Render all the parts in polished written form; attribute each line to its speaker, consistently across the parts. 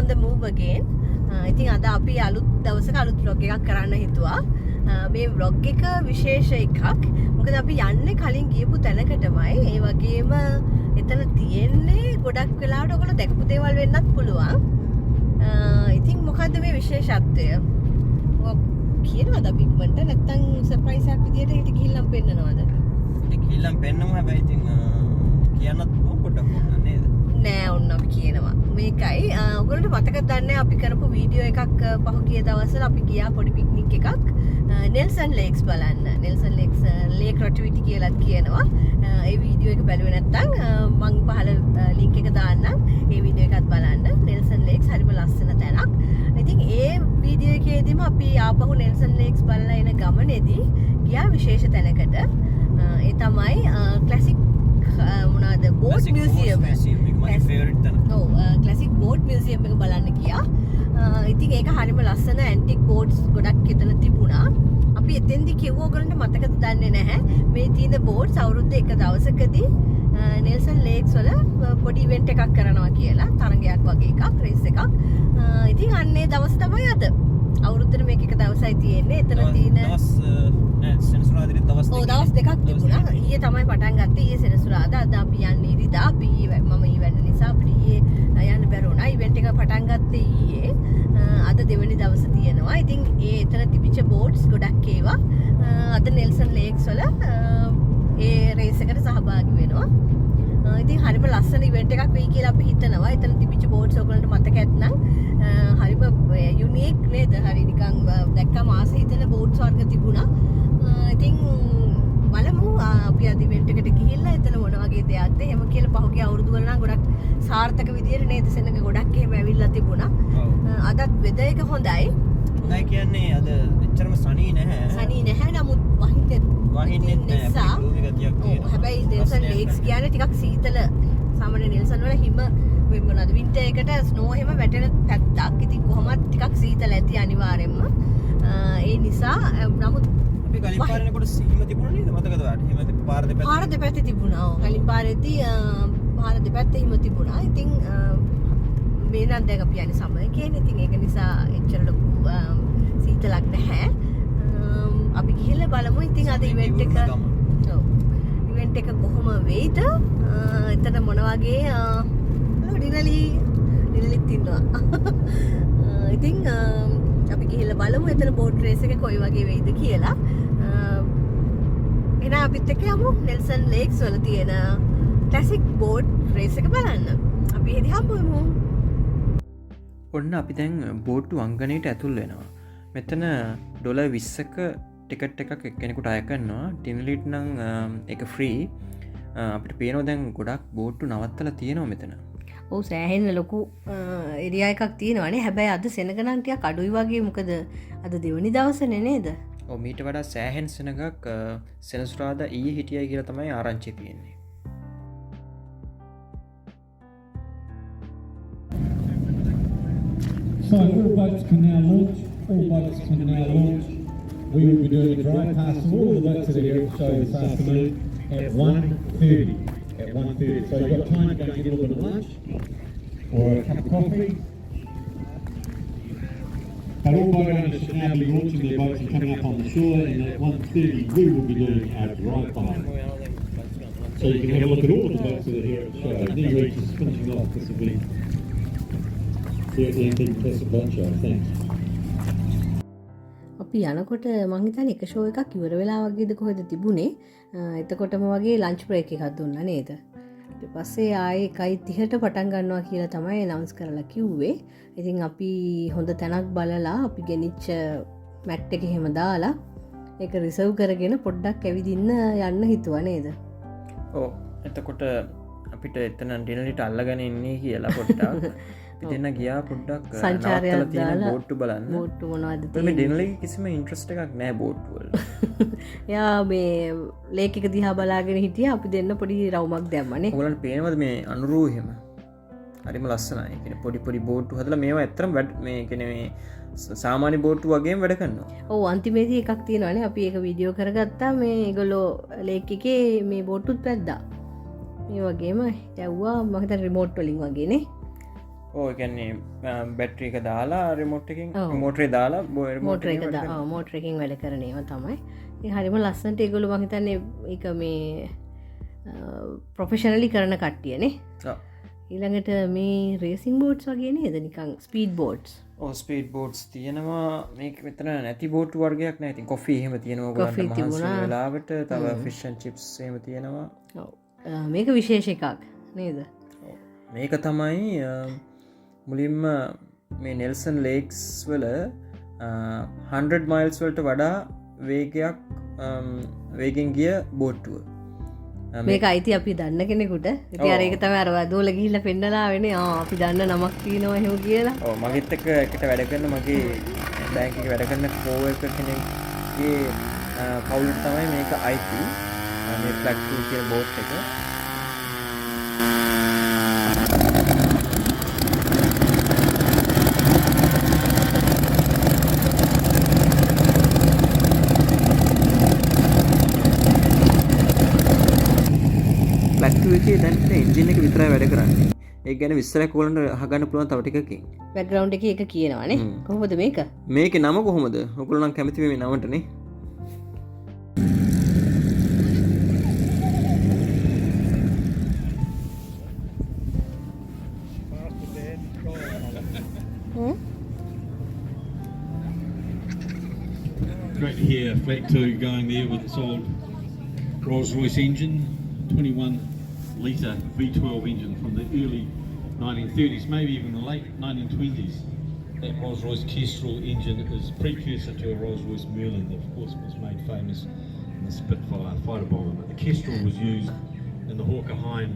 Speaker 1: on the move again. ඉතින් අද අපි අලුත් දවසක අලුත් vlog එකක් කරන්න හිතුවා. මේ vlog එක විශේෂ එකක්. මොකද අපි යන්නේ කලින් ගියපු තැනකටමයි. ඒ වගේම එතන තියෙන්නේ ගොඩක් වෙලාවට ඔයගොල්ලෝ දැකපු දේවල් වෙන්නත් පුළුවන්. ඉතින් මොකද්ද මේ විශේෂත්වය? ඔය කියනවාද අපි ඉක්මනට නැත්තම් සර්ප්‍රයිස් එකක් විදියට හිට ගිහිල්ලාම පෙන්නනවාද?
Speaker 2: හිට ගිහිල්ලාම පෙන්නමු හැබැයි ඉතින් කියන්නත් පොඩ්ඩක් ඕන නේද?
Speaker 1: නෑ ඔන්න අපි කියනවා. මේකයි ඔයගොල්ලන්ට මතකද දන්නේ අපි කරපු වීඩියෝ එකක් පහුගිය දවස්වල අපි ගියා පොඩි පික්නික් එකක් නෙල්සන් ලේක්ස් බලන්න. නෙල්සන් ලේක්ස් ලේක් රොටිවිටි කියලා කියනවා. ඒ වීඩියෝ එක බැලුවේ නැත්නම් මම පහල ලින්ක් එක දාන්නම්. ඒ වීඩියෝ එකත් බලන්න. නෙල්සන් ලේක්ස් හරිම ලස්සන තැනක්. ඉතින් ඒ වීඩියෝ එකේදීම අපි ආපහු නෙල්සන් ලේක්ස් බලලා එන ගමනේදී ගියා විශේෂ තැනකට. ඒ තමයි ක්ලාසික් මොනවාද බෝට් මියුසියම්.
Speaker 2: my favorite තැන.
Speaker 1: ඔව් ක්ලාසික් බෝට් මියුසියම් එක බලන්න ගියා. ඉතින් ඒක හරිම ලස්සන ඇන්ටික් බෝට්ස් ගොඩක් එතන තිබුණා. අපි එතෙන්දි කිව්ව ඔයගලන්ට මතකද දන්නේ නැහැ. මේ තියෙන බෝට්ස් අවුරුද්ද එක දවසකදී නෙල්සන් ලේක්ස් වල පොඩි ඉවෙන්ට් එකක් කරනවා කියලා. තරගයක් වගේ එකක්, රේස් එකක්. ඉතින් අන්නේ දවස් තමයි අද. අවුරුද්දට මේක එක දවසයි තියෙන්නේ. එතන තියෙන
Speaker 2: සෙනසුරාදා දවස්
Speaker 1: දෙකක් තිබුණා. ඊයේ තමයි පටන් ගත්තේ. ඊයේ සෙනසුරාදා. අද අපි යන්නේ ඉරිදා. අපි මම ඊවැන්න නිසා අපිට ඊයේ යන්න බැරි වුණා. ඉවෙන්ට් එක පටන් ගත්තේ ඊයේ. අද දෙවෙනි දවස තියෙනවා. ඉතින් එතන තිබිච්ච බෝට්ස් ගොඩක් ඒවා අද නෙල්සන් ලේක්ස් වල ඒ රේස් එකට සහභාගී වෙනවා. ඉතින් හරිම ලස්සන ඉවෙන්ට් එකක් වෙයි කියලා අපි හිතනවා. එතන තිබිච්ච බෝට්ස් ඔයගලන්ට මතක ඇත්නම් හරිම යුනික් නේද? හරි නිකන් දැක්කම ආස හිතෙන බෝට්ස් වර්ග තිබුණා. ඉතින් බලමු අපි අද ඉවෙන්ට් එකට ගිහිල්ලා එතන මොන වගේ දෙයක්ද එහෙම කියලා පහුගිය අවුරුදු වල නම් ගොඩක් සාර්ථක විදියට නේද සෙනඟ ගොඩක් එහෙම ඇවිල්ලා තිබුණා. අදත් වෙදර් එක හොඳයි.
Speaker 2: හොඳයි කියන්නේ අද එච්චරම සනී නැහැ.
Speaker 1: සනී නැහැ නමුත් වහින්නේ නිසා. හැබැයි නෙල්සන් ලේක්ස් කියන්නේ ටිකක් සීතල. සාමාන්‍ය නෙල්සන් වල හිම මොනවාද වින්ටර් එකට ස්නෝ එහෙම වැටෙන පැත්තක්. ඉතින් කොහොමත් ටිකක් සීතල ඇති අනිවාර්යෙන්ම. ඒ නිසා නමුත්
Speaker 2: අපි කලින් පාරේ යනකොට හිම තිබුණා නේද? මතකද ඔයාලට? හිම පාර
Speaker 1: දෙපැත්තේ තිබුණා. ඔව් කලින් පාරේදී පාර දෙපැත්තේ හිම තිබුණා. ඉතින් මේ නම් දැන් අපි යන්නේ සමය කියන්නේ. ඉතින් ඒක නිසා එච්චර ලොකු සීතලක් නැහැ. අපි ගිහිල්ලා බලමු ඉතින් අද ඉවෙන්ට් එක. ඔව්. ඉවෙන්ට් එක කොහොම වෙයිද? එතන මොන වගේ ඩිනලිත් ඉන්නවා. ඉතින් අපි ගිහිල්ලා බලමු එතන බෝට් රේස් එක කොයි වගේ වෙයිද කියලා. එහෙනම් අපිත් එක්ක යමු නෙල්සන් ලේක්ස් වල තියෙන ක්ලාසික් බෝට් රේස් එක බලන්න. අපි එහි හම්බ වෙමු.
Speaker 2: ඔන්න අපි දැන් බෝට්ටු අංගණයට ඇතුල් වෙනවා. මෙතන $20ක ටිකට් එකක් එක්කෙනෙකුට අය කරනවා. ඩිනලිට් නම් ඒක ෆ්‍රී. අපිට පේනවා දැන් ගොඩක් බෝට්ටු නවත්තලා තියෙනවා මෙතන.
Speaker 1: ඔව් සෑහෙන ලොකු ඒරියා එකක් තියෙනවානේ. හැබැයි අද සෙනග නම් ටිකක් අඩුයි වගේ. මොකද අද දෙවෙනි දවසනේ නේද?
Speaker 2: ඔව් මීට වඩා සෑහෙන සෙනගක් සෙනසුරාදා ඊයේ හිටියයි කියලා තමයි ආරංචි තියෙන්නේ.
Speaker 3: So all boats can now launch. All boats can now launch. We will be doing a dry pass of all the boats that are here at the show this afternoon at 1:30. At 1:30. So you've got time to go and get a little bit of lunch or a cup of coffee. But all boat owners should now be launching their boats and coming up on the shore, and at 1:30 we will be doing our dry pass. So you can have a look at all the boats that are here at the show. New Reach is finishing off this event. See you at the end of the bunch, thanks.
Speaker 1: අපි යනකොට මං හිතන්නේ එක show එකක් ඉවර වෙලා වගේද කොහෙද තිබුණේ. එතකොටම වගේ ලන්ච් බ්‍රේක් එකක් දුන්නා නේද? ඊට පස්සේ ආයේ 1:30ට පටන් ගන්නවා කියලා තමයි අනවුන්ස් කරලා කිව්වේ. ඉතින් අපි හොඳ තැනක් බලලා අපි ගෙනිච්ච මැට් එක එහෙම දාලා ඒක රිසර්ව් කරගෙන පොඩ්ඩක් ඇවිදින්න යන්න හිතුවා නේද?
Speaker 2: ඔව්. එතකොට අපිට එතන ඩිනලිට අල්ලගෙන ඉන්නේ කියලා පොඩ්ඩක් අපි දෙන්න ගියා පොඩ්ඩක්
Speaker 1: සංචාරයක් දාලා
Speaker 2: බෝට්ටු බලන්න.
Speaker 1: බෝට්ටු මොනවද
Speaker 2: තියෙන්නේ? මේ ඩිනලි කිසිම ඉන්ට්‍රස්ට් එකක් නැහැ බෝට්ටු වල.
Speaker 1: යා මේ ලේක් එක දිහා බලාගෙන හිටියා. අපි දෙන්න පොඩි රවුමක් දැම්මනේ.
Speaker 2: ඔයාලට පේනවද මේ අනුරූ එහෙම? හරිම ලස්සනයි. ඒ කියන්නේ පොඩි පොඩි බෝට්ටු හදලා මේවා ඇත්තටම මේ කියන්නේ මේ සාමාන්‍ය බෝට්ටු වගේම වැඩ කරනවා.
Speaker 1: ඔව් අන්තිමේදී එකක් තියෙනවානේ. අපි ඒක වීඩියෝ කරගත්තා. මේ ඒගොල්ලෝ ලේක් එකේ මේ බෝට්ටුත් පැද්දා. මේ වගේම යවුවා මම හිතන්නේ රිමෝට් වලින් වගේනේ.
Speaker 2: ඕ කියන්නේ බැට්‍රී එක දාලා රිමෝට් එකකින්
Speaker 1: ඔව්.
Speaker 2: මෝටරේ දාලා
Speaker 1: මෝටර එක මෝටරකින් වැඩ කරනේම තමයි. හරිම ලස්සන්ට ඒගොලු මහිතන්නේ එක මේ ප්‍රොෆෙෂනලි කරන කට්ටියනේ. ඊළඟට මේ රේසින් බෝඩ්ස් වගේ නේද නිකං ස්පීඩ් බෝඩ්ස්.
Speaker 2: ස්පීඩ් බෝඩ්ස් තියෙනවා මේක මෙතන නැති බෝට් වර්ගයක් නෑ. ඉතින් කොෆි එහෙම තියෙනවා
Speaker 1: කොෆි
Speaker 2: ඔයගොල්ලන්ට මහන්සි
Speaker 1: තිබුණා.
Speaker 2: වෙලාවට තව ෆිෂ් ඇන්ඩ් චිප්ස් එහෙම තියෙනවා.
Speaker 1: මේක විශේෂ එකක් නේද?
Speaker 2: මේක තමයි මුලින්ම මේ නෙල්සන් ලේක්ස් වල 100 මයිල්ස් වලට වඩා වේගයක් වේගෙන් ගිය බෝට්ටුව.
Speaker 1: මේක අයිති අපි දන්න කෙනෙකුට. ඉතින් අර ඒක තමයි අර වදෝල ගිහිල්ලා පෙන්නලා වෙන්නේ. අපි දන්න නමක් තියෙනවා එහෙම කියලා.
Speaker 2: ඔව් මගෙත් එක්ක එකට වැඩ කරන මගේ බැංක් එකේ වැඩ කරන කෝවර්කර් කෙනෙක්ගේ කවුලට තමයි මේක අයිති. මේ ෆ්ලැග් 2 කියන බෝට් එක. දැන් එන්ජින් එක විතරයි වැඩ කරන්නේ. ඒක ගැන විස්තරයක් ඕගොල්ලන්ට අහගන්න පුළුවන් තව ටිකකින්.
Speaker 1: බෑග්ග්‍රවුන්ඩ් එකේ එක කියනවානේ. කොහොමද මේක?
Speaker 2: මේකේ නම කොහොමද? ඔයගොල්ලෝ නම් කැමති මේ නමටනේ.
Speaker 3: Great to hear Flat 2 going there with its old Rolls-Royce engine, 21-litre V12 engine from the early 1930s, maybe even the late 1920s. That Rolls-Royce Kestrel engine is precursor to a Rolls-Royce Merlin that of course was made famous in the Spitfire fighter bomber. But the Kestrel was used in the Hawker Hind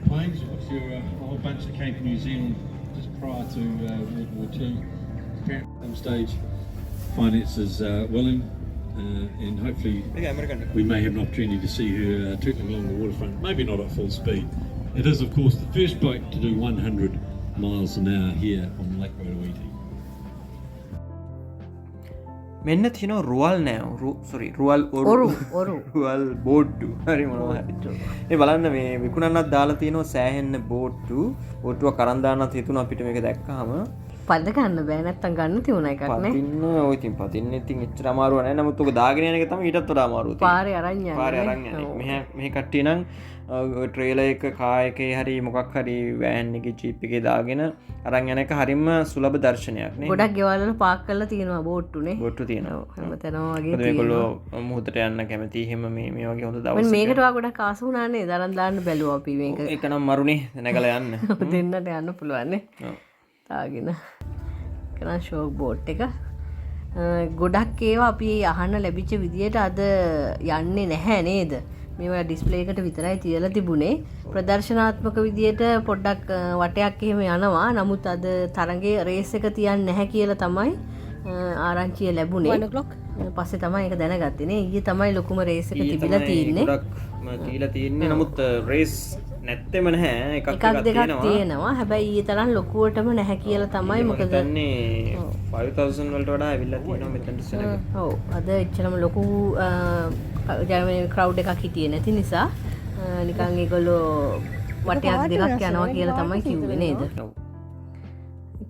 Speaker 3: planes, which were a whole bunch that came to New Zealand just prior to World War II. Apparently at some stage finances willing, and hopefully we may have an opportunity to see her tooting along the waterfront, maybe not at full speed. It is of course the first boat to do 100 miles an hour here on Lake Rotoiti.
Speaker 2: මෙන්න තියෙනවා රුවල් නෑ sorry රුවල්
Speaker 1: ඔරු
Speaker 2: රුවල් බෝට්ටු හරි මොනවා හරි. මේ බලන්න මේ විකුණන්නත් දාලා තියෙනවා සෑහෙන්න බෝට්ටු. බෝට්ටුව කරන් දාන්නත් හිතුණා අපිට මේක දැක්කහම.
Speaker 1: පද ගන්න බෑ නැත්තම් ගන්න තියුණ එකක් නේ.
Speaker 2: පදින්න ඔය ඉතින් පදින්න ඉතින් එච්චර අමාරුව නෑ. නමුත් ඔක දාගෙන යන එක තමයි ඊටත් වඩා අමාරුව තියෙන්නේ.
Speaker 1: පාරේ අරන් යන්නේ.
Speaker 2: පාරේ අරන් යන්නේ. මෙහෙ කට්ටිය නම් ට්‍රේලර් එක කාර් එකේ හරි මොකක් හරි වෑන් එකේ ජීප් එකේ දාගෙන අරන් යන එක හරිම සුලභ දර්ශනයක් නේ.
Speaker 1: ගොඩක් ගෙවල් වල පාක් කරලා තියෙනවා බෝට්ටුනේ.
Speaker 2: බෝට්ටු තියෙනවා.
Speaker 1: හැමතැනම වගේ තියෙනවා.
Speaker 2: මේගොල්ලෝ මුහුදට යන්න කැමති හිම මේ වගේ හොඳ දවසක.
Speaker 1: මම මේකට වා ගොඩක් ආස වුණා නේ. දරන් දාන්න බැලුවා අපි මේක.
Speaker 2: ඒක නම් මරුනේ නැගලා යන්න.
Speaker 1: දෙන්නට යන්න පුළුවන් නේ.
Speaker 2: ඔව්.
Speaker 1: තාගෙන. කන ෂෝක් බෝට් එක. ගොඩක් ඒවා අපි අහන්න ලැබිච්ච විදියට අද යන්නේ නැහැ නේද? මේවා ඩිස්ප්ලේ එකට විතරයි තියලා තිබුණේ. ප්‍රදර්ශනාත්මක විදියට පොඩ්ඩක් වටයක් එහෙම යනවා. නමුත් අද තරඟේ රේස් එක තියන්නේ නැහැ කියලා තමයි ආරංචිය ලැබුණේ. 1 o'clock පස්සේ තමයි ඒක දැනගත්තේ නේ. ඊයේ තමයි ලොකුම රේස් එක තිබිලා තියෙන්නේ.
Speaker 2: ගොඩක්ම තියලා තියෙන්නේ. නමුත් රේස් නැත්තෙම නැහැ. එකක්
Speaker 1: දෙකක් තියෙනවා. හැබැයි ඊයේ තරම් ලොකුවටම නැහැ කියලා තමයි. මොකද
Speaker 2: දන්නේ 5000 වලට වඩා ඇවිල්ලා තියෙනවා මෙතනට සෙනග.
Speaker 1: ඔව්. අද එච්චරම ලොකු ක්‍රවුඩ් එකක් හිටියේ නැති නිසා නිකන් ඒගොල්ලෝ වටයක් දෙකක් යනවා කියලා තමයි කිව්වේ නේද?
Speaker 2: ඔව්.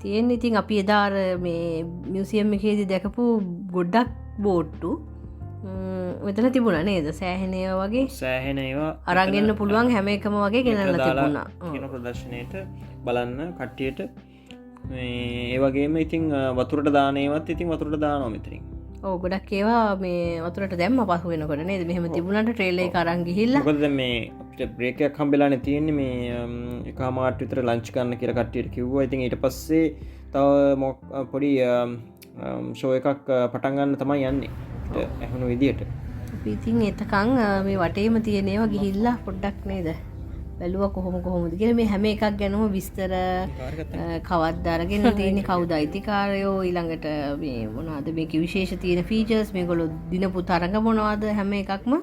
Speaker 1: තියෙන්නේ ඉතින් අපි එදා අර මේ මියුසියම් එකේදී දැකපු ගොඩක් බෝට්ටු මෙතන තිබුණා නේද? සෑහෙන ඒවා වගේ.
Speaker 2: සෑහෙන ඒවා
Speaker 1: අරන් එන්න පුළුවන් හැම එකම වගේ ගෙනල්ලා තිබුණා.
Speaker 2: කියන ප්‍රදර්ශනයේට බලන්න කට්ටියට මේ ඒ වගේම ඉතින් වතුරට දාන ඒවත් ඉතින් වතුරට දානවා මෙතනින්.
Speaker 1: ඔව් ගොඩක් ඒවා මේ වතුරට දැම්ම පහු වෙනකොට නේද? මෙහෙම තිබුණාට ට්‍රේලර් එක අරන් ගිහිල්ලා.
Speaker 2: මොකද දැන් මේ අපිට බ්‍රේක් එකක් හම්බෙලානේ තියෙන්නේ මේ එකමාරට විතර ලන්ච් ගන්න කියලා කට්ටියට කිව්වා. ඉතින් ඊට පස්සේ තව පොඩි ෂෝ එකක් පටන් ගන්න තමයි යන්නේ. ඇහුණු විදියට.
Speaker 1: අපි ඉතින් එතකන් මේ වටේම තියෙන ඒවා ගිහිල්ලා පොඩ්ඩක් නේද? බැලුවා කොහොමද කියලා මේ හැම එකක් ගැනම විස්තර කවද්ද අරගෙන තියෙන්නේ කවුද අයිතිකාරයෝ ඊළඟට මේ මොනවද මේකේ විශේෂ තියෙන ෆීචර්ස් මේගොල්ලෝ දිනපු තරඟ මොනවද හැම එකක්ම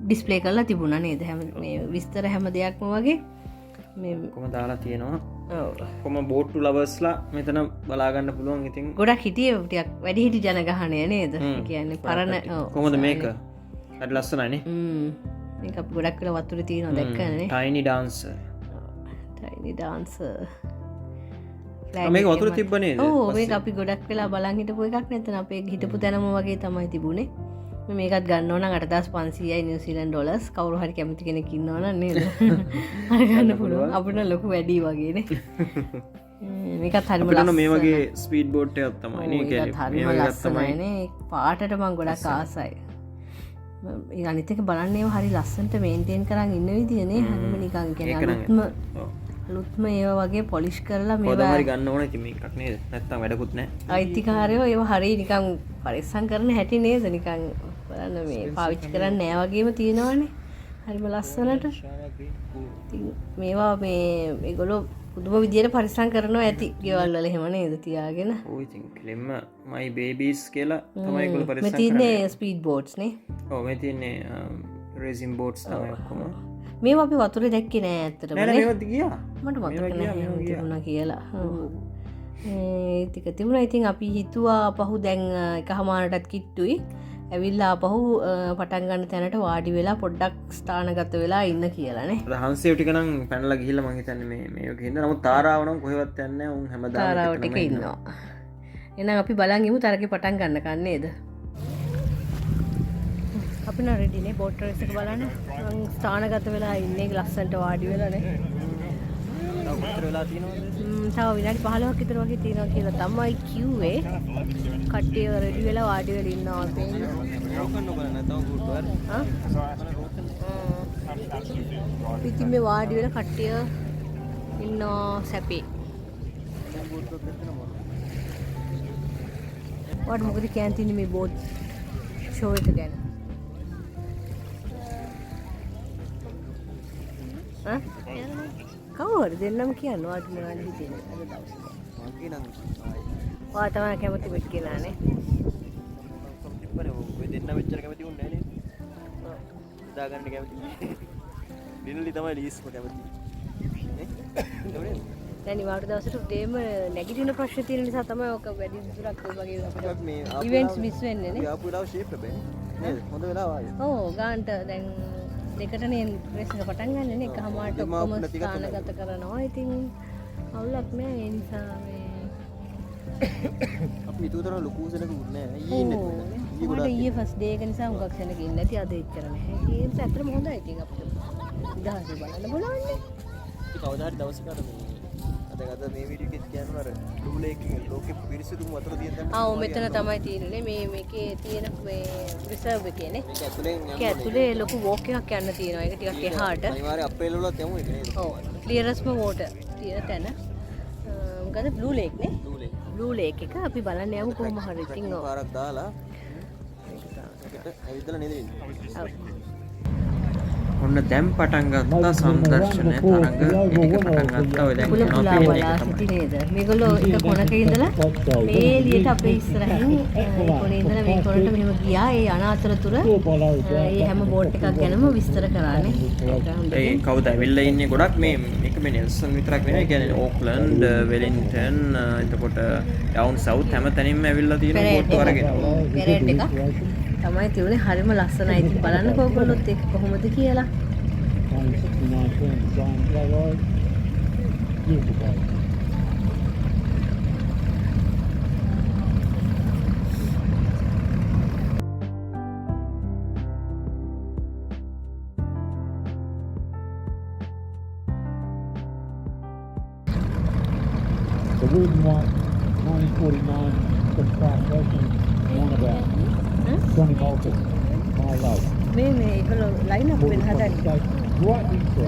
Speaker 1: ඩිස්ප්ලේ කරලා තිබුණා නේද හැම මේ විස්තර හැම දෙයක්ම වගේ මේ
Speaker 2: කොහොම දාලා තියෙනවා. ඔව්. කොහොම බෝට්ටු ලවර්ස්ලා මෙතන බලා ගන්න පුළුවන්. ඉතින්
Speaker 1: ගොඩක් හිටියේ ටිකක් වැඩිහිටි ජනගහනය නේද? ඒ කියන්නේ පරණ
Speaker 2: කොහොමද මේක? අද ලස්සනයිනේ.
Speaker 1: මේක ගොඩක් වෙලා වතුරේ තියෙනවා දැක්කනේ.
Speaker 2: ටයිනි ඩාන්සර්.
Speaker 1: tiny dancer.
Speaker 2: මේක වතුර තිබ්බ නේද?
Speaker 1: ඕ මේක අපි ගොඩක් වෙලා බලන් හිටපු එකක් නැත්නම් අපේ හිටපු තැනම වගේ තමයි තිබුණේ. මේකත් ගන්න ඕන 8500යි නිව්සීලන්ඩ් ඩොලර්ස්. කවුරු හරි කැමති කෙනෙක් ඉන්නවනම් නේද? අර ගන්න පුළුවන්. අපිට ලොකු වැඩි වගේනේ. මේකත් හරිම
Speaker 2: ලස්සනයි. මේ වගේ ස්පීඩ් බෝට් එකක් තමයි නේ
Speaker 1: කියන්නේ. හරිම ලස්සනයිනේ. පාටට මම ගොඩක් ආසයි. ඒ අනිත් එක බලන්න ඒවා හරි ලස්සනට මේන්ටේන් කරන් ඉන්න විදිය නේ. හරිම නිකන් කියන්නේ අලුත්ම ඒවා වගේ පොලිෂ් කරලා මේවා
Speaker 2: හරි ගන්න ඕන ඉතින් මේකක් නේද? නැත්තම් වැඩකුත් නැහැ.
Speaker 1: අයිතිකාරයෝ ඒවා හරි නිකන් පරිස්සම් කරන හැටි නේද? නිකන් බලන්න මේ පාවිච්චි කරන්නේ නැහැ වගේම තියෙනවානේ. හරිම ලස්සනට. ඉතින් මේවා මේගොල්ලෝ පුදුම විදියට පරිස්සම් කරනවා ඇති ගෙවල් වල එහෙම නේද තියාගෙන.
Speaker 2: ඔව් ඉතින් කෙලින්ම my babies කියලා තමයි ඒගොල්ලෝ පරිස්සම්
Speaker 1: කරන්නේ. මේ තියෙන්නේ ස්පීඩ් බෝට්ස් නේ.
Speaker 2: ඔව් මේ තියෙන්නේ රේසින් බෝට්ස් තමයි ඔක්කොම.
Speaker 1: මේවා අපි වතුරේ දැක්කේ නෑ ඇත්තටම නේ.
Speaker 2: නෑ මේවත් ගියා.
Speaker 1: මට මතක නෑ තිබුණා කියලා. ඒ ටික තිබුණා. ඉතින් අපි හිතුවා අපහු දැන් එකහමාරටත් කිට්ටුයි. ඇවිල්ලා අපහු පටන් ගන්න තැනට වාඩි වෙලා පොඩ්ඩක් ස්ථානගත වෙලා ඉන්න කියලානේ.
Speaker 2: හංසයෝ ටික නම් පැනලා ගිහිල්ලා මං හිතන්නේ මේක හින්දා. නමුත් තාරාව නම් කොහෙවත් යන්නේ නැහැ. උන් හැමදාම
Speaker 1: තාරාව ටික ඉන්නවා. එහෙනම් අපි බලන් ඉමු තරගේ පටන් ගන්නකන් නේද? අපි නම් රෙඩි නේ බෝට් රේස් එක බලන්න. මං ස්ථානගත වෙලා ඉන්නේ ලස්සනට වාඩි වෙලානේ.
Speaker 2: විතර වෙලා තියෙනවද?
Speaker 1: තව විනාඩි 15ක් විතර වගේ තියෙනවා කියලා තමයි කිව්වේ. කට්ටිය රෙඩි වෙලා වාඩි වෙලා ඉන්නවා පේන්නේ.
Speaker 2: ඕකන්න බලන්න නැතව ගුරුතුවර.
Speaker 1: හා? ඉතින් මේ වාඩි වෙලා කට්ටිය ඉන්නවා සැපේ. වාඩි මොකද කියන්නේ මේ බෝට් ෂෝ එක ගැන? හා? කවුරුහරි දෙන්නම කියන්න වාට මොනවද හිතෙන්නේ අද දවසේ.
Speaker 2: මං කියනනම්
Speaker 1: ඔයා තමයි කැමති වෙත් කියලානේ.
Speaker 2: ඔය දෙන්න මෙච්චර කැමති වුණේ නැහැ නේද? දා ගන්න කැමති. දිනලි තමයි ලීස්ම කැමති.
Speaker 1: දැන් ඊවට දවසට උදේම නැගිටින ප්‍රශ්න තියෙන නිසා තමයි ඔක වැඩි දුරක් ඔය වගේ අපිට ඉවෙන්ට්ස් මිස් වෙන්නේ නේ.
Speaker 2: ආපු වෙලාව ෂේප් ලැබෙන්නේ. නේද? හොඳ වෙලාව ආයේ.
Speaker 1: ඔව් ගාන්ට දැන් දෙකටනේ රේස් එක පටන් ගන්න නේ. එකමාරට ඔක්කොම ස්ථානගත කරනවා. ඉතින් අවුලක් නෑ ඒ නිසා මේ
Speaker 2: අපි ඊටතර ලොකු සෙනග උන්නේ නැහැ. ඊයේ ඉන්නේ කොහෙද?
Speaker 1: මට ඊයේ ෆස්ට් ඩේ එක නිසා හුඟක් සෙනග ඉන්නේ නැති අද එච්චර නැහැ. ඒ නිසා ඇත්තටම හොඳයි ඉතින් අපිට. ඉදහසේ බලන්න බලන්නේ.
Speaker 2: ඉතින් කවදා හරි දවසක අර අද මේ වීඩියෝ එකේ කියනවා අර ඩුබ්ලේකින් ලෝකෙ පිරිසිදුම වතුර තියෙන තැන.
Speaker 1: ආ මෙතන තමයි තියෙන්නේ. මේකේ තියෙන මේ රිසර්ව් එකේ නේ.
Speaker 2: මේක ඇතුලෙන් යන්න.
Speaker 1: ඒක ඇතුලේ ලොකු වෝක් එකක් යන්න තියෙනවා. ඒක ටිකක් එහාට.
Speaker 2: අනිවාර්ය අප්‍රේල් වලත් යමු ඒක නේද?
Speaker 1: ඔව්. ක්ලියරස්ම වෝටර් තියෙන තැන. මොකද බ්ලූ ලේක් නේ? බ්ලූ ලේක් එක අපි බලන්න යමු කොහොම හරි. ඉතින් ඔව්.
Speaker 2: පාරක් දාලා ඒකට ඇවිදලා නේද ඉන්නේ.
Speaker 1: ඔව්.
Speaker 2: ඔන්න දැන් පටන් ගත්තා සංදර්ශන තරඟ ටික පටන් ගත්තා ඔය දැන්
Speaker 1: පුලා බලා සිටි නේද මේගොල්ලෝ එක කොනක ඉඳලා මේ එළියට අපේ ඉස්සරහින් කොනේ ඉඳලා මේ කොනට මෙහෙම ගියා ඒ අනාතරතුර ඒ හැම බෝට් එකක් ගැනම විස්තර කරානේ
Speaker 2: ඒ කවුද ඇවිල්ලා ඉන්නේ ගොඩක් මේ මේක මේ නෙල්සන් විතරක් නෙවෙයි කියන්නේ ඕක්ලන්ඩ් වෙලින්ටන් එතකොට ඩවුන් සවුත් හැම තැනින්ම ඇවිල්ලා තියෙන බෝට් වර්ගෙ
Speaker 1: පෙරේට් එක තමයි තියුනේ හරිම ලස්සනයි ඉතින් බලන්නකෝ ඔයගොල්ලොත් ඒක කොහොමද කියලා
Speaker 3: 69 turn design railroad. Beautiful place. The wooden one, 1949, the Pratt version, one about 20 volts, mile low.
Speaker 1: මේ ඒගොල්ලෝ ලයින් අප් වෙන හදන්නේ
Speaker 3: Right into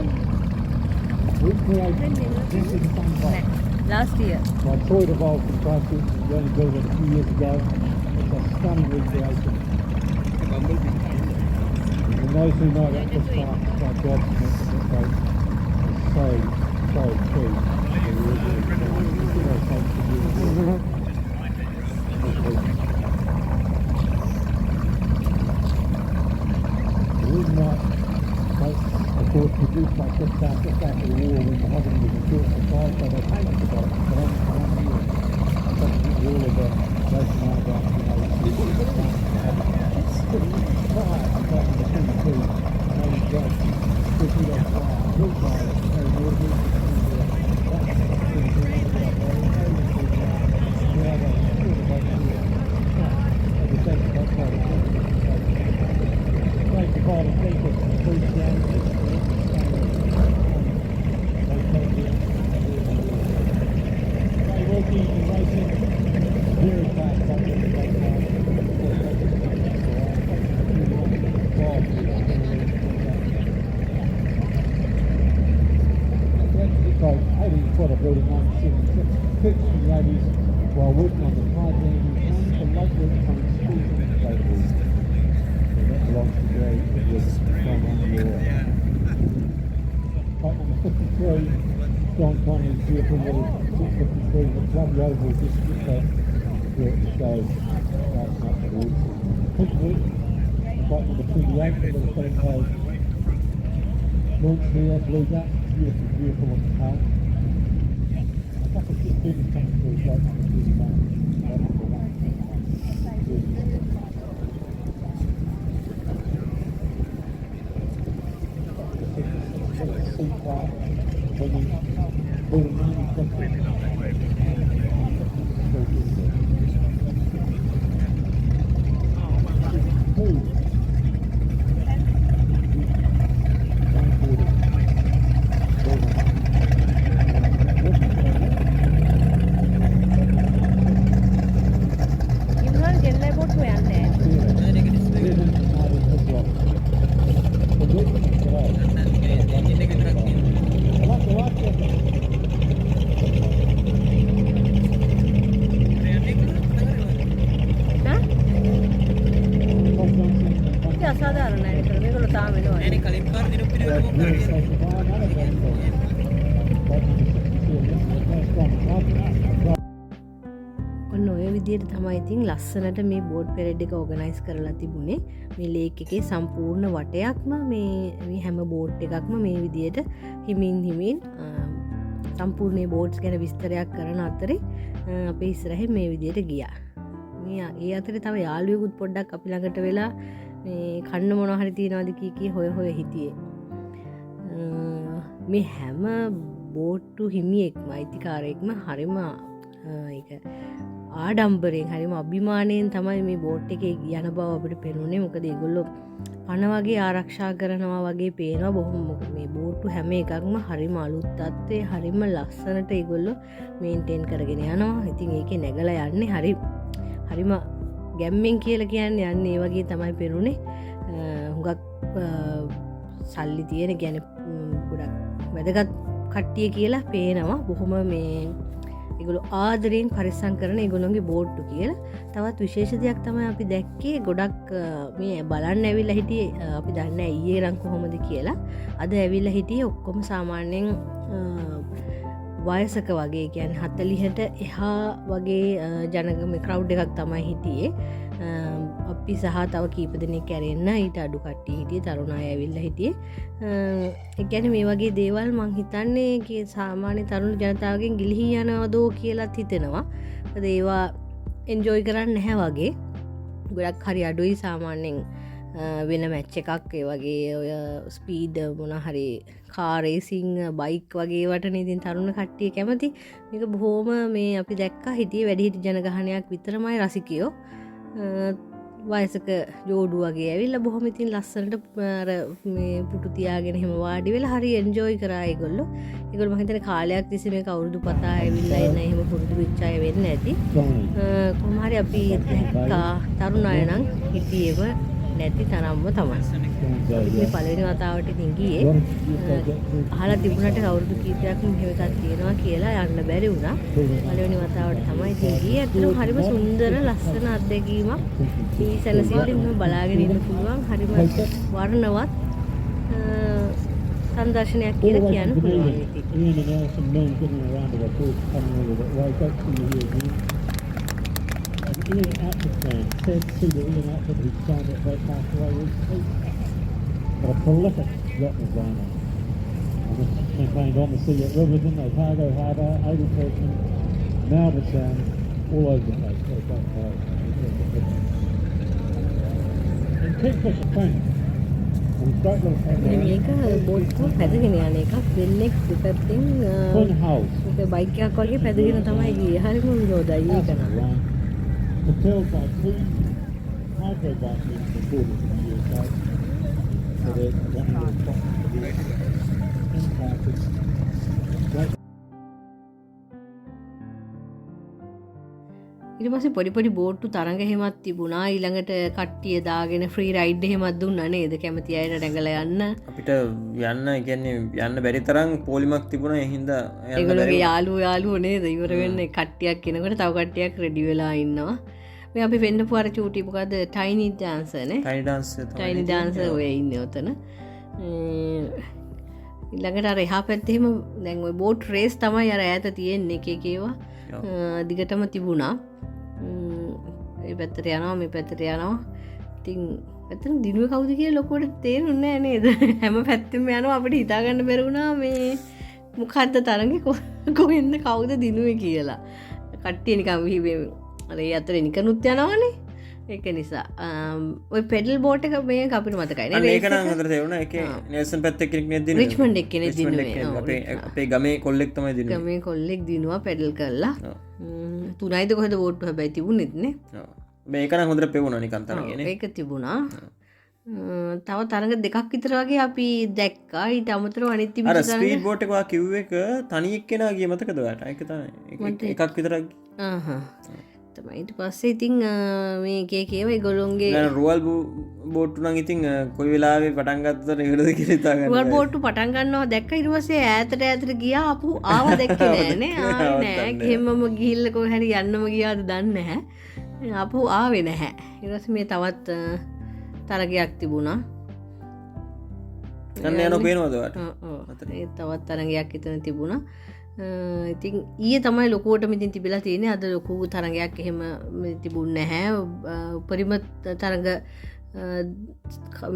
Speaker 3: we created this is the same place.
Speaker 1: last year
Speaker 3: My Troy evolved from Christchurch, we only built it a few years ago. It's a stunning recreation. And those who know that this part of our job is so true. The reason why, of course, produced like just after the war when the mahogany was in short supply, so they painted about it for only 1 year. Subsequently, all of the most monographs, not hard, but the 22, maybe great, because we don't fly, we'll fly it, so we'll boat heading for the building 176, pitching ladies while working on the tide landing and the lake work coming squeezing available. So that belongs to Gary Edwards from Underwater. Boat number 53, John Connolly's vehicle number 653, the Club Oval just get that work shows lighting up the woods. Quickly, boat number 28, the little thing called Launch here, Blue Duck, beautiful vehicle on the tail. A couple of people coming through, boat number 31, boat number 1. Seafire, bringing building 90
Speaker 1: ඉවහල් ගෙල්ලයි බොට්ටු යන්නේ. ඒක අසාධාරණයි නේද? මේගොල්ලෝ තාම එනවා. ඔන්න ඔය විදියට තමයි ඉතින් ලස්සනට මේ බෝඩ් පෙරෙඩ් එක ඕගනයිස් කරලා තිබුණේ. මේ ලේක් එකේ සම්පූර්ණ වටයක්ම මේ හැම බෝඩ් එකක්ම මේ විදියට හිමින් සම්පූර්ණ බෝඩ්ස් ගැන විස්තරයක් කරන අතරේ අපේ ඉස්සරහින් මේ විදියට ගියා. මේ ඒ අතරේ තව යාළුවෙකුත් පොඩ්ඩක් අපි ළඟට වෙලා මේ කන්න මොනවා හරි තියනවාද කී හොය හිටියේ. මේ හැම බෝට්ටු හිමියෙක්ම අයිතිකාරයෙක්ම හරිම ඒක ආඩම්බරයෙන් හරිම අභිමානයෙන් තමයි මේ බෝට් එකේ යන බව අපිට පෙනුනේ. මොකද ඒගොල්ලෝ පණ වගේ ආරක්ෂා කරනවා වගේ පේනවා. බොහොම මේ බෝට්ටු හැම එකක්ම හරිම අලුත් තත්ත්වයේ හරිම ලස්සනට ඒගොල්ලෝ මේන්ටේන් කරගෙන යනවා. ඉතින් ඒකේ නැගලා යන්නේ හරිම ගැම්මෙන් කියලා කියන්නේ යන්නේ ඒ වගේ තමයි පෙනුනේ. හුඟක් සල්ලි තියෙන කියන්නේ ගොඩක් වැදගත් කට්ටිය කියලා පේනවා. බොහොම මේ ඒගොල්ලෝ ආදරයෙන් පරිස්සම් කරන ඒගොල්ලෝගේ බෝට්ටු කියලා. තවත් විශේෂ දෙයක් තමයි අපි දැක්කේ ගොඩක් මේ බලන්න ඇවිල්ලා හිටියේ අපි දන්නේ ඊයේ රන් කොහොමද කියලා. අද ඇවිල්ලා හිටියේ ඔක්කොම සාමාන්‍යයෙන් වයසක වගේ කියන්නේ 40ට එහා වගේ ජනගම ක්‍රවුඩ් එකක් තමයි හිටියේ. අපි සහ තව කීප දෙනෙක් ඇරෙන්න ඊට අඩු කට්ටිය හිටියේ, තරුණ අය ඇවිල්ලා හිටියේ. ඒ කියන්නේ මේ වගේ දේවල් මං හිතන්නේ සාමාන්‍ය තරුණ ජනතාවගෙන් ගිලිහි යනවදෝ කියලාත් හිතෙනවා. මොකද ඒවා එන්ජොයි කරන්නේ නැහැ වගේ. ගොඩක් හරි අඩුයි සාමාන්‍යයෙන් වෙන මැච් එකක් ඒ වගේ ඔය ස්පීඩ් මොන හරි කාර් රේසින් බයික් වගේ වටනේ ඉතින් තරුණ කට්ටිය කැමති. මේක බොහොම මේ අපි දැක්කා හිටියේ වැඩිහිටි ජනගහනයක් විතරමයි රසිකයෝ. වයසක ජෝඩු වගේ ඇවිල්ලා බොහොම ඉතින් ලස්සනට මේ පුටු තියාගෙන එහෙම වාඩි වෙලා හරි එන්ජොයි කරා ඒගොල්ලෝ. ඒගොල්ලෝ මම හිතන්නේ කාලයක් තිස්සේ මේක අවුරුදු පතා ඇවිල්ලා එන එහෙම පුරුදු වෙච්ච අය වෙන්න ඇති. කොහොම හරි අපි දැක්කා තරුණ අය නම් හිටියේම නැති තරම්ම තමයි. මේ පළවෙනි වතාවට ඉතින් ගියේ අහලා තිබුණාට අවුරුදු කීපයක් මෙහෙම එකක් තියෙනවා කියලා යන්න බැරි වුණා. පළවෙනි වතාවට තමයි ඉතින් ගියේ. අතන හරිම සුන්දර ලස්සන අත්දැකීමක්. මේ සැලසිල්ලෙන් බලාගෙන ඉන්න පුළුවන් හරිම වර්ණවත් සංදර්ශනයක් කියලා කියන්න පුළුවන් ඉතින්.
Speaker 3: Ian Atkinson said to the Ian Atkinson who signed that boat passed away recently. But a prolific yacht designer. And this campaigned on the sea at Riverton, Otago Harbour, Adelphi, Melbourne Sound, all over the place. What a great boat. And Kingfisher Fun.
Speaker 1: මේක බෝට්ටුව පැදගෙන යන එකක්. දෙන්නෙක් දෙපැත්තෙන්
Speaker 3: Twin hulls.
Speaker 1: Bike එකක් වගේ පැදගෙන තමයි ගියේ. හරිම විනෝදයි ඒක නම්.
Speaker 3: Propelled by two hydro buses recorded from the USA. So they're running their clock to the impacted.
Speaker 1: ඊට පස්සේ පොඩි පොඩි බෝට්ටු තරඟ එහෙමත් තිබුණා. ඊළඟට කට්ටිය දාගෙන ෆ්‍රී රයිඩ් එහෙමත් දුන්නා නේද? කැමති අයට රැඟලා යන්න.
Speaker 2: අපිට යන්න කියන්නේ යන්න බැරි තරම් පොලිමක් තිබුණා. ඒ හින්දා
Speaker 1: ඒගොල්ලෝගේ යාළුවෝ නේද? ඉවර වෙන්නේ කට්ටියක් කෙනකොට තව කට්ටියක් රෙඩි වෙලා ඉන්නවා. මේ අපි වෙන්නපු අර චූටි මොකද ටයිනි ඩාන්සර් නේ? ටයිනි ඩාන්සර් ඔය ඉන්නේ ඔතන. ඊළඟට අර එහා පැත්තේ එහෙම දැන් ওই බෝට් රේස් තමයි අර ඈත තියෙන්නේ එක එක ඒවා. දිගටම තිබුණා. ඒ පැත්තට යනවා මේ පැත්තට යනවා. ඉතින් ඇත්තටම දිනුවේ කවුද කියලා ලොකුවට තේරුන්නේ නැහැ නේද? හැම පැත්තෙම යනවා අපිට හිතා ගන්න බැරි වුණා මේ මොකද්ද තරඟේ කොහෙන්ද කවුද දිනුවේ කියලා. කට්ටිය නිකන් විහිබේ අර ඒ අතරේ නිකනුත් යනවනේ. ඒක නිසා ඔය පෙඩල් බෝට් එක මේ අපිට මතකයි නේද?
Speaker 2: ඒක නම් හොඳට තේරුණා. ඒකේ නෙල්සන් පැත්තේ කෙනෙක් නේ දිනුවේ.
Speaker 1: රිච්මන්ඩ් එක්කෙනෙක් දිනුවේ.
Speaker 2: අපේ ගමේ කොල්ලෙක් තමයි දිනුවේ.
Speaker 1: ගමේ කොල්ලෙක් දිනුවා පෙඩල් කරලා. 3යිද කොහෙද බෝට්ටු හැබැයි තිබුණෙත් නේ.
Speaker 2: මේක නම් හොඳට පෙවුණා නිකන් තරගනේ.
Speaker 1: ඒක තිබුණා. තව තරඟ දෙකක් විතර වගේ අපි දැක්කා. ඊට අමතරව අනිත් තිබුණ
Speaker 2: අර ස්පීඩ් බෝට් එක වා කිව්ව එක තනි එක්කෙනා ගිය මතකද ඔයාලට? ඒක තමයි. එකක් විතරක්. තමයි. ඊට පස්සේ ඉතින් මේ එක ඒවා ඒගොල්ලෝගේ දැන් රුවල් බෝට්ටු නම් ඉතින් කොයි වෙලාවෙ පටන් ගත්තද ඉවරද කියලා හිතා ගන්න.
Speaker 1: රුවල් බෝට්ටු පටන් ගන්නවා දැක්ක. ඊට පස්සේ ඈතට ගියා. ආව දැක්කේ නෑනේ. ආවේ නෑ. ගෙම්මම ගිහිල්ලා කොහේ හරි යන්නම ගියාද දන්නේ නැහැ. ආවේ නැහැ. ඊට පස්සේ මේ තවත් තරගයක් තිබුණා.
Speaker 2: යන්න යන පේනවද ඔයාලට?
Speaker 1: ඒ තවත් තරගයක් එතන තිබුණා. ඉතින් ඊයේ තමයි ලොකුවටම ඉතින් තිබිලා තියෙන්නේ. අද ලොකු තරගයක් එහෙම තිබුණේ නැහැ. උපරිම තරග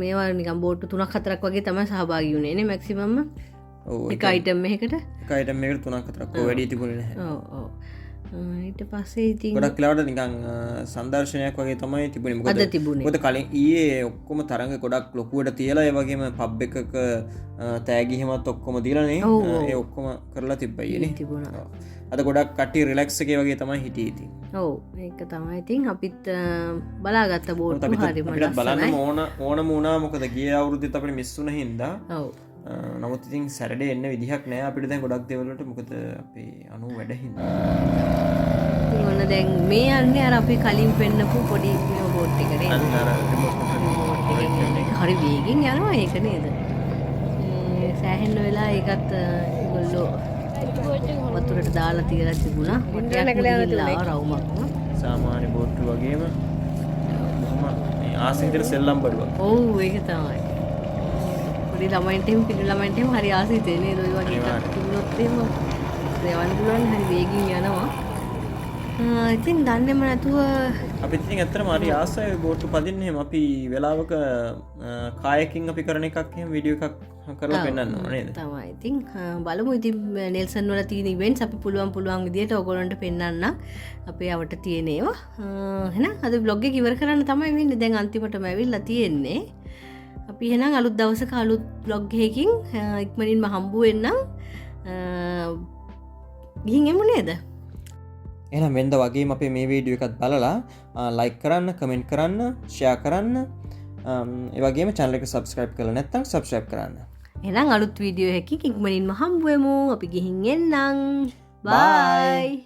Speaker 1: මේවා නිකන් බෝට්ටු 3-4ක් වගේ තමයි සහභාගී වුණේ නේ මැක්සිමම්.
Speaker 2: ඔව්.
Speaker 1: එක අයිටම් එකකට.
Speaker 2: එක අයිටම් එකකට 3-4ක් ඔය වැඩි තිබුණේ නැහැ.
Speaker 1: ඔව් ඔව්. ඊට පස්සේ ඉතින්
Speaker 2: ගොඩක් වෙලාවට නිකන් සංදර්ශනයක් වගේ තමයි තිබුණේ.
Speaker 1: මොකද අද තිබුණේ.
Speaker 2: මොකද කලින් ඊයේ ඔක්කොම තරඟ ගොඩක් ලොකුවට තියලා ඒ වගේම පබ් එකක තෑගි හිමත් ඔක්කොම දීලානේ. ඒ ඔක්කොම කරලා තිබ්බා ඊයේ
Speaker 1: තිබුණා.
Speaker 2: අද ගොඩක් කට්ටිය රිලැක්ස් එකේ වගේ තමයි හිටියේ ඉතින්.
Speaker 1: ඔව් ඒක තමයි. ඉතින් අපිත් බලාගත්ත බෝට්ටු හරිම ලස්සනයි.
Speaker 2: අපිට බලන්න ඕනම වුණා. මොකද ගිය අවුරුද්දෙත් අපිට මිස් වුණ හින්දා.
Speaker 1: ඔව්.
Speaker 2: නමුත් ඉතින් සැටර්ඩේ එන්න විදිහක් නෑ අපිට දැන් ගොඩක් දේවල් වලට. මොකද අපේ 90 වැඩ හින්දා.
Speaker 1: ඔන්න දැන් මේ යන්නේ අර අපි කලින් පෙන්නපු පොඩි බෝට් එක නේද? හරි වේගෙන් යනවා ඒක නේද? සෑහෙන්න වෙලා ඒකත් ඒගොල්ලෝ වතුරට දාලා තියලා තිබුණා. රවුමක්.
Speaker 2: සාමාන්‍ය බෝට්ටු වගේම බොහොම ආසින්තර සෙල්ලම් බඩුවක්.
Speaker 1: ඔව් ඒක තමයි. පොඩි ළමයින්ට එහෙම පිටු ළමයින්ට එහෙම හරි ආසිතේ නේද? ඔය වගේ එකක් තිබුණොත් එහෙම දෙවන්න පුළුවන්. හරි වේගෙන් යනවා. ඉතින් දන්නේම නැතුව
Speaker 2: අපි ඉතින් ඇත්තටම හරි ආසයි බෝට්ටු පදින්න. එහෙම අපි වෙලාවක කායකින් අපි කරන එකක් එහෙම වීඩියෝ එකක් කරලා පෙන්නන්න ඕනේ නේද?
Speaker 1: තමයි. ඉතින් බලමු ඉතින් නෙල්සන් වල තියෙන ඉවෙන්ට්ස් අපි පුළුවන් විදියට ඔයගොල්ලන්ට පෙන්නන්න අපේ අවට තියෙන ඒවා. එහෙනම් අද vlog එක ඉවර කරන්න තමයි වෙන්නේ. දැන් අන්තිමටම ඇවිල්ලා තියෙන්නේ. අපි එහෙනම් අලුත් දවසක අලුත් vlog එකකින් ඉක්මනින්ම හම්බු වෙන්නම්. ගිහින් එමු නේද?
Speaker 2: එහෙනම් වෙනද වගේම අපේ මේ වීඩියෝ එකත් බලලා ලයික් කරන්න, කමෙන්ට් කරන්න, ෂෙයා කරන්න. ඒ වගේම channel එක subscribe කරලා නැත්නම් subscribe කරන්න.
Speaker 1: එහෙනම් අලුත් වීඩියෝ එකකින් ඉක්මනින්ම හම්බු වෙමු. අපි ගිහින් එන්නම්. bye.